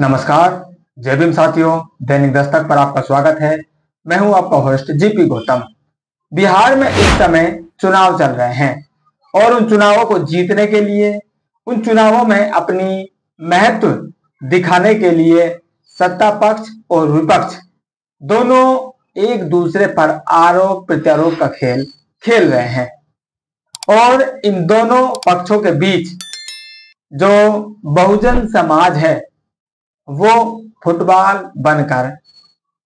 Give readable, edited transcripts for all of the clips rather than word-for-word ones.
नमस्कार, जय भीम साथियों। दैनिक दस्तक पर आपका स्वागत है। मैं हूं आपका होस्ट जीपी गौतम। बिहार में इस समय चुनाव चल रहे हैं और उन चुनावों को जीतने के लिए, उन चुनावों में अपनी महत्व दिखाने के लिए सत्ता पक्ष और विपक्ष दोनों एक दूसरे पर आरोप प्रत्यारोप का खेल खेल रहे हैं और इन दोनों पक्षों के बीच जो बहुजन समाज है वो फुटबॉल बनकर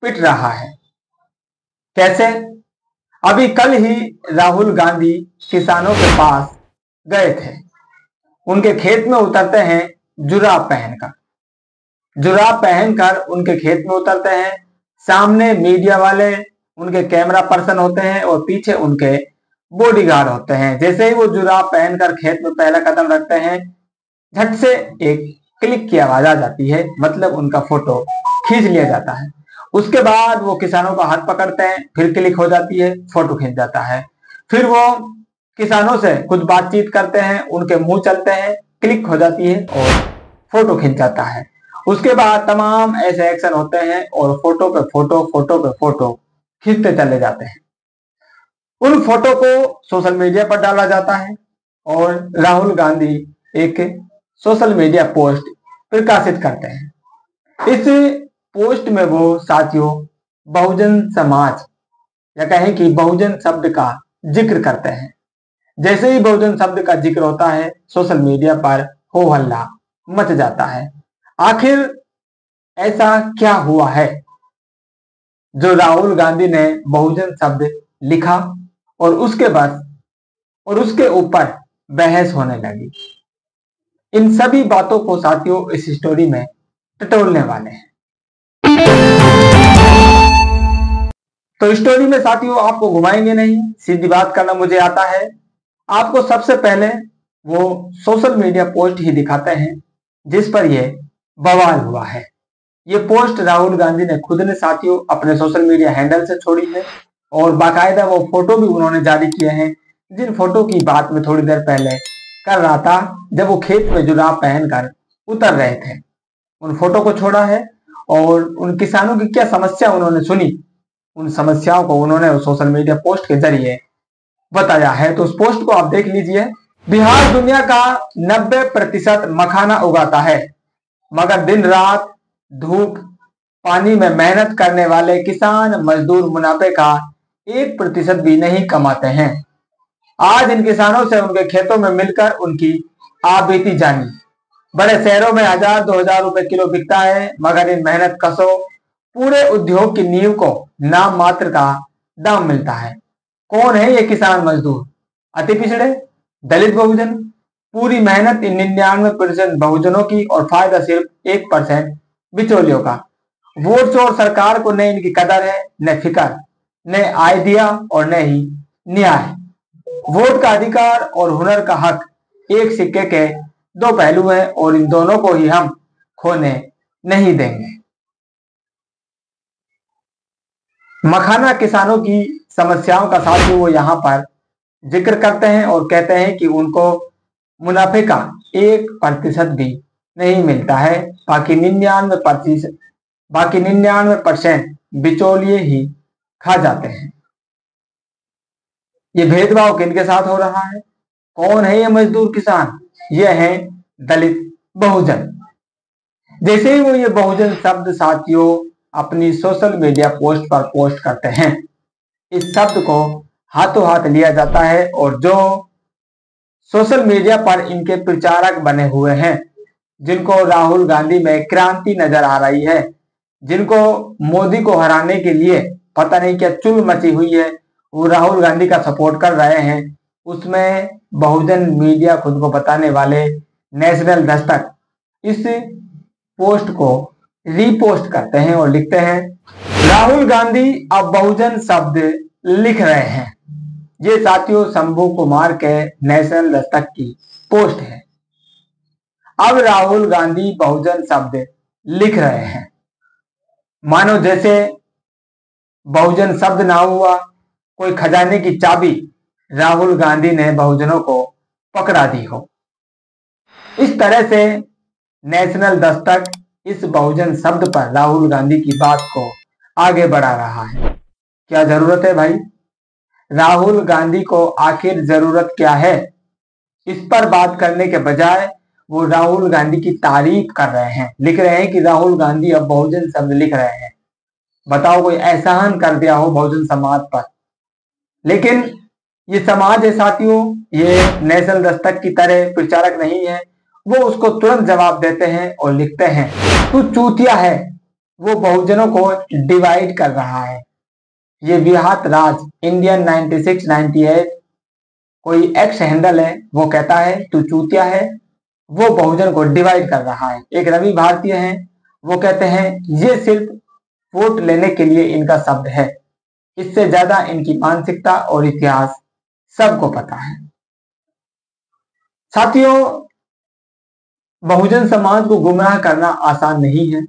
पिट रहा है। कैसे? अभी कल ही राहुल गांधी किसानों के पास गए थे। उनके खेत में उतरते हैं जुराब पहनकर। जुराब पहनकर उनके खेत में उतरते हैं। सामने मीडिया वाले उनके कैमरा पर्सन होते हैं और पीछे उनके बॉडीगार्ड होते हैं। जैसे ही वो जुराब पहनकर खेत में पहला कदम रखते हैं, झट से एक क्लिक की आवाज आ जाती है, मतलब उनका फोटो खींच लिया जाता है। उसके बाद वो किसानों का हाथ पकड़ते हैं, फिर क्लिक हो जाती है, फोटो खींच जाता है। फिर वो किसानों से कुछ बातचीत करते हैं, उनके मुंह चलते हैं, क्लिक हो जाती है और फोटो खींच जाता है। उसके बाद तमाम ऐसे एक्शन होते हैं और फोटो पे फोटो खींचते चले जाते हैं। उन फोटो को सोशल मीडिया पर डाला जाता है और राहुल गांधी एक सोशल मीडिया पोस्ट प्रकाशित करते हैं। इस पोस्ट में वो साथियों बहुजन समाज या कहें कि बहुजन शब्द का जिक्र करते हैं। जैसे ही बहुजन शब्द का जिक्र होता है, सोशल मीडिया पर हो हल्ला मच जाता है। आखिर ऐसा क्या हुआ है जो राहुल गांधी ने बहुजन शब्द लिखा और उसके ऊपर बहस होने लगी? इन सभी बातों को साथियों इस स्टोरी में टटोलने वाले हैं। तो स्टोरी में साथियों आपको घुमाएंगे नहीं, सीधी बात करना मुझे आता है। आपको सबसे पहले वो सोशल मीडिया पोस्ट ही दिखाते हैं जिस पर ये बवाल हुआ है। ये पोस्ट राहुल गांधी ने खुद ने साथियों अपने सोशल मीडिया हैंडल से छोड़ी है और बाकायदा वो फोटो भी उन्होंने जारी किए हैं, जिन फोटो की बात में थोड़ी देर पहले कर रहा था, जब वो खेत में जुराब पहनकर उतर रहे थे। उन फोटो को छोड़ा है और उन किसानों की क्या समस्या उन्होंने सुनी, उन समस्याओं को उन्होंने सोशल मीडिया पोस्ट के जरिए बताया है। तो उस पोस्ट को आप देख लीजिए। बिहार दुनिया का 90% मखाना उगाता है, मगर दिन रात धूप पानी में मेहनत करने वाले किसान मजदूर मुनाफे का 1% भी नहीं कमाते हैं। आज इन किसानों से उनके खेतों में मिलकर उनकी आपबीती जानी। बड़े शहरों में 1000-2000 रुपए किलो बिकता है, मगर इन मेहनत कशों पूरे उद्योग की नींव को नाम मात्र का दाम मिलता है। कौन है ये किसान मजदूर? अति पिछड़े दलित बहुजन। पूरी मेहनत इन 99% बहुजनों की और फायदा सिर्फ 1% बिचौलियों का। वोट चोर सरकार को न इनकी कदर है, न फिकर, न आइडिया और न ही न्याय। वोट का अधिकार और हुनर का हक एक सिक्के के दो पहलू हैं और इन दोनों को ही हम खोने नहीं देंगे। मखाना किसानों की समस्याओं का साथियों वो यहाँ पर जिक्र करते हैं और कहते हैं कि उनको मुनाफे का 1% भी नहीं मिलता है। बाकी 99% बिचौलिए ही खा जाते हैं। ये भेदभाव किनके साथ हो रहा है? कौन है ये मजदूर किसान? ये है दलित बहुजन। जैसे ही वो ये बहुजन शब्द साथियों अपनी सोशल मीडिया पोस्ट पर पोस्ट करते हैं, इस शब्द को हाथों हाथ लिया जाता है और जो सोशल मीडिया पर इनके प्रचारक बने हुए हैं, जिनको राहुल गांधी में क्रांति नजर आ रही है, जिनको मोदी को हराने के लिए पता नहीं क्या चुल मची हुई है, वो राहुल गांधी का सपोर्ट कर रहे हैं। उसमें बहुजन मीडिया खुद को बताने वाले नेशनल दस्तक इस पोस्ट को रीपोस्ट करते हैं और लिखते हैं, राहुल गांधी अब बहुजन शब्द लिख रहे हैं। ये साथियों शंभू कुमार के नेशनल दस्तक की पोस्ट है। अब राहुल गांधी बहुजन शब्द लिख रहे हैं, मानो जैसे बहुजन शब्द ना हुआ, कोई खजाने की चाबी राहुल गांधी ने बहुजनों को पकड़ा दी हो। इस तरह से नेशनल दस्तक इस बहुजन शब्द पर राहुल गांधी की बात को आगे बढ़ा रहा है। क्या जरूरत है भाई? राहुल गांधी को आखिर जरूरत क्या है? इस पर बात करने के बजाय वो राहुल गांधी की तारीफ कर रहे हैं, लिख रहे हैं कि राहुल गांधी अब बहुजन शब्द लिख रहे हैं। बताओ कोई एहसान कर दिया हो बहुजन समाज पर। लेकिन ये समाज है साथियों, ये नेशनल दस्तक की तरह प्रचारक नहीं है। वो उसको तुरंत जवाब देते हैं और लिखते हैं तू चूतिया है। वो बहुजनों को डिवाइड कर रहा है। ये विहात राज इंडियन 9698 कोई एक्स हैंडल है, वो कहता है तू चूतिया है। वो बहुजन को डिवाइड कर रहा है। एक रवि भारतीय है, वो कहते हैं ये सिर्फ वोट लेने के लिए इनका शब्द है, इससे ज्यादा इनकी मानसिकता और इतिहास सबको पता है। साथियों, बहुजन समाज को गुमराह करना आसान नहीं है।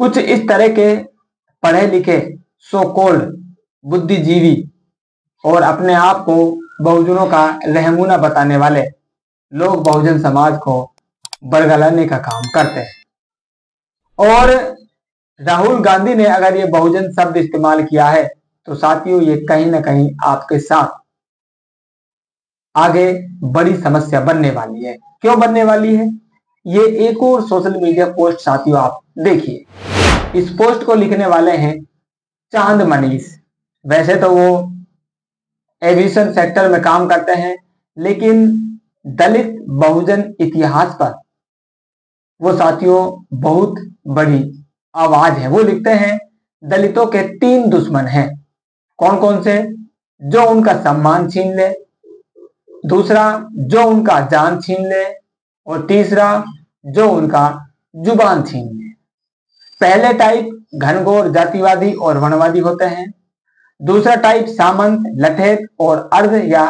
कुछ इस तरह के पढ़े लिखे सो कॉल्ड बुद्धिजीवी और अपने आप को बहुजनों का रहमुना बताने वाले लोग बहुजन समाज को बरगलाने का काम करते हैं। और राहुल गांधी ने अगर ये बहुजन शब्द इस्तेमाल किया है तो साथियों ये कहीं ना कहीं आपके साथ आगे बड़ी समस्या बनने वाली है। क्यों बनने वाली है? ये एक और सोशल मीडिया पोस्ट साथियों आप देखिए। इस पोस्ट को लिखने वाले हैं चांद मनीष। वैसे तो वो एविएशन सेक्टर में काम करते हैं, लेकिन दलित बहुजन इतिहास पर वो साथियों बहुत बड़ी आवाज है। वो लिखते हैं दलितों के 3 दुश्मन हैं। कौन कौन से? जो उनका सम्मान छीन ले, दूसरा जो उनका जान छीन ले, और तीसरा जो उनका जुबान छीन ले। पहले टाइप घनघोर जातिवादी और वनवादी होते हैं। दूसरा टाइप सामंत, लठेत और अर्ध या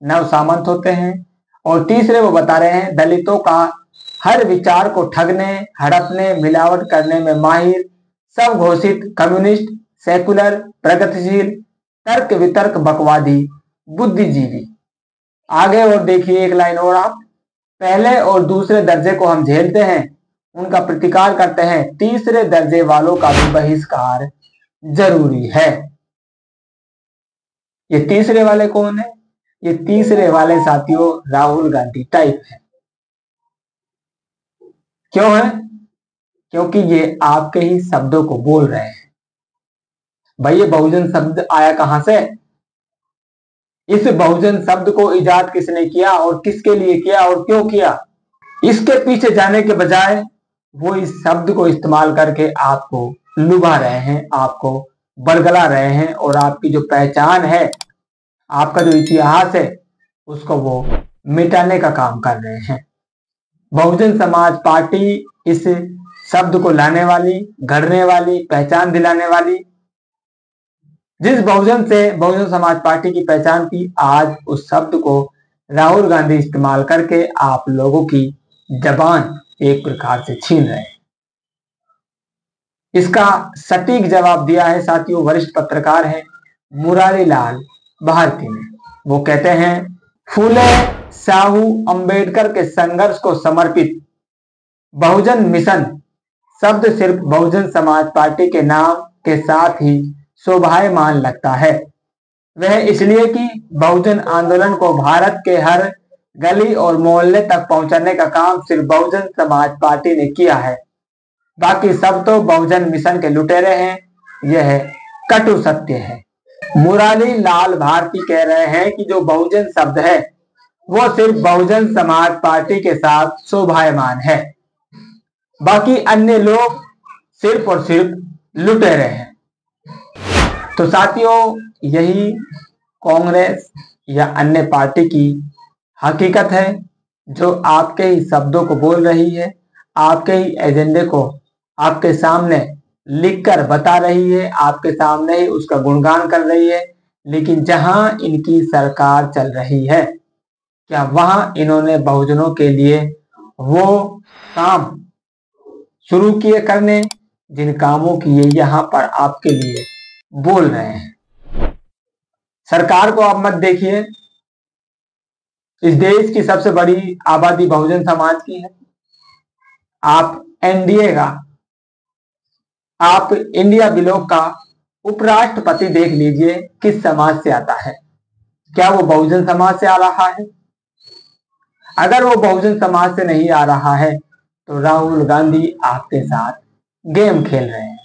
नव सामंत होते हैं। और तीसरे वो बता रहे हैं दलितों का हर विचार को ठगने, हड़पने, मिलावट करने में माहिर, सब घोषित कम्युनिस्ट, सेकुलर, प्रगतिशील, तर्क वितर्क बकवादी बुद्धिजीवी। आगे और देखिए एक लाइन और आप। पहले और दूसरे दर्जे को हम झेलते हैं, उनका प्रतिकार करते हैं, तीसरे दर्जे वालों का भी बहिष्कार जरूरी है। ये तीसरे वाले कौन है? ये तीसरे वाले साथियों राहुल गांधी टाइप है। क्यों है? क्योंकि ये आपके ही शब्दों को बोल रहे हैं। भाई ये बहुजन शब्द आया कहां से? इस बहुजन शब्द को इजाद किसने किया और किसके लिए किया और क्यों किया? इसके पीछे जाने के बजाय वो इस शब्द को इस्तेमाल करके आपको लुभा रहे हैं, आपको बरगला रहे हैं, और आपकी जो पहचान है, आपका जो इतिहास है, उसको वो मिटाने का काम कर रहे हैं। बहुजन समाज पार्टी इस शब्द को लाने वाली, गढ़ने वाली, पहचान दिलाने वाली, जिस बहुजन से बहुजन समाज पार्टी की पहचान थी, आज उस शब्द को राहुल गांधी इस्तेमाल करके आप लोगों की जबान एक प्रकार से छीन रहे हैं। इसका सटीक जवाब दिया है साथियों वरिष्ठ पत्रकार हैं मुरारी लाल भारती ने। वो कहते हैं फूले साहू अंबेडकर के संघर्ष को समर्पित बहुजन मिशन शब्द सिर्फ बहुजन समाज पार्टी के नाम के साथ ही शोभायमान लगता है। वह इसलिए कि बहुजन आंदोलन को भारत के हर गली और मोहल्ले तक पहुंचाने का काम सिर्फ बहुजन समाज पार्टी ने किया है। बाकी सब तो बहुजन मिशन के लुटेरे हैं। यह कटु सत्य है। मुरारी लाल भारती कह रहे हैं कि जो बहुजन शब्द है वो सिर्फ बहुजन समाज पार्टी के साथ शोभायमान है, बाकी अन्य लोग सिर्फ और सिर्फ लुटेरे हैं। तो साथियों यही कांग्रेस या अन्य पार्टी की हकीकत है, जो आपके ही शब्दों को बोल रही है, आपके ही एजेंडे को आपके सामने लिखकर बता रही है, आपके सामने ही उसका गुणगान कर रही है। लेकिन जहां इनकी सरकार चल रही है, क्या वहां इन्होंने बहुजनों के लिए वो काम शुरू किए करने जिन कामों की ये यहां पर आपके लिए बोल रहे हैं? सरकार को आप मत देखिए। इस देश की सबसे बड़ी आबादी बहुजन समाज की है। आप एनडीए का, आप इंडिया बिलोंग का उपराष्ट्रपति देख लीजिए किस समाज से आता है। क्या वो बहुजन समाज से आ रहा है? अगर वो बहुजन समाज से नहीं आ रहा है तो राहुल गांधी आपके साथ गेम खेल रहे हैं।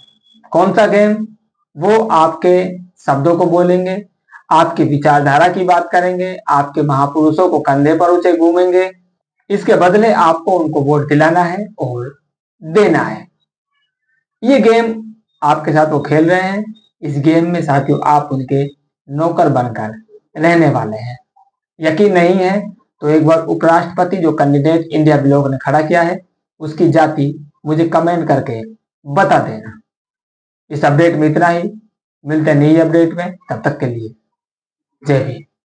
कौन सा गेम? वो आपके शब्दों को बोलेंगे, आपकी विचारधारा की बात करेंगे, आपके महापुरुषों को कंधे पर ऊंचे घूमेंगे। इसके बदले आपको उनको वोट दिलाना है और देना है। ये गेम आपके साथ वो खेल रहे हैं। इस गेम में साथियों आप उनके नौकर बनकर रहने वाले हैं। यकीन नहीं है तो एक बार उपराष्ट्रपति जो कैंडिडेट इंडिया ब्लॉग ने खड़ा किया है उसकी जाति मुझे कमेंट करके बता देना। इस अपडेट में इतना ही। मिलते हैं नई अपडेट में, तब तक के लिए जय हिंद।